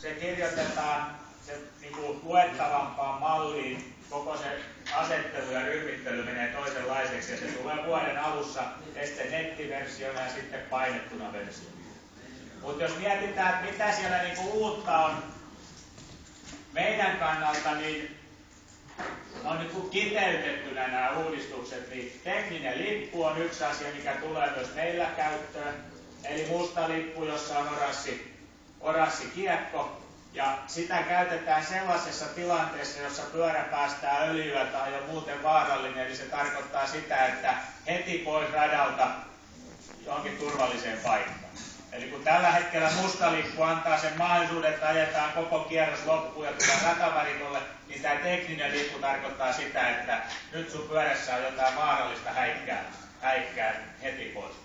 se kirjoitetaan se niinku luettavampaan malliin, koko se asettelu ja ryhmittely menee toisenlaiseksi ja se tulee vuoden alussa sitten nettiversiona ja sitten painettuna versiona. Mutta jos mietitään, että mitä siellä niinku uutta on meidän kannalta, niin on niinku kiteytettynä nämä uudistukset, niin tekninen lippu on yksi asia, mikä tulee myös meillä käyttöön. Eli musta lippu, jossa on oranssi kiekko, ja sitä käytetään sellaisessa tilanteessa, jossa pyörä päästää öljyä tai on muuten vaarallinen, eli se tarkoittaa sitä, että heti pois radalta johonkin turvalliseen paikkaan. Eli kun tällä hetkellä musta lippu antaa sen mahdollisuuden, että ajetaan koko kierros loppuun ja tulee ratavarikolle, niin tämä tekninen lippu tarkoittaa sitä, että nyt sun pyörässä on jotain vaarallista häikkää heti pois.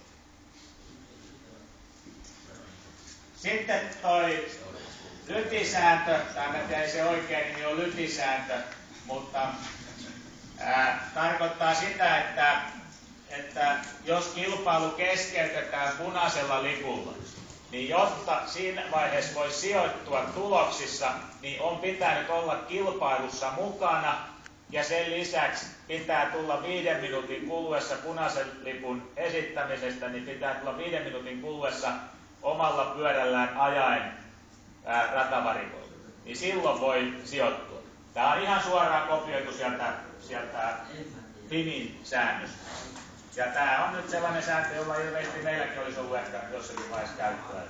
Sitten toi lytisääntö, tai ei se oikein nimi ole lytisääntö, mutta tarkoittaa sitä, että jos kilpailu keskeytetään punaisella lipulla, niin jotta siinä vaiheessa voi sijoittua tuloksissa, niin on pitänyt olla kilpailussa mukana, ja sen lisäksi pitää tulla 5 minuutin kuluessa punaisen lipun esittämisestä, niin pitää tulla 5 minuutin kuluessa omalla pyörällään ajaen ratavarikolle. Niin silloin voi sijoittua. Tämä on ihan suoraan kopioitu sieltä FIMin säännöstä. Ja tämä on nyt sellainen sääntö, jolla ilmeisesti meilläkin olisi ollut ehkä jossakin vaiheessa käyttöä.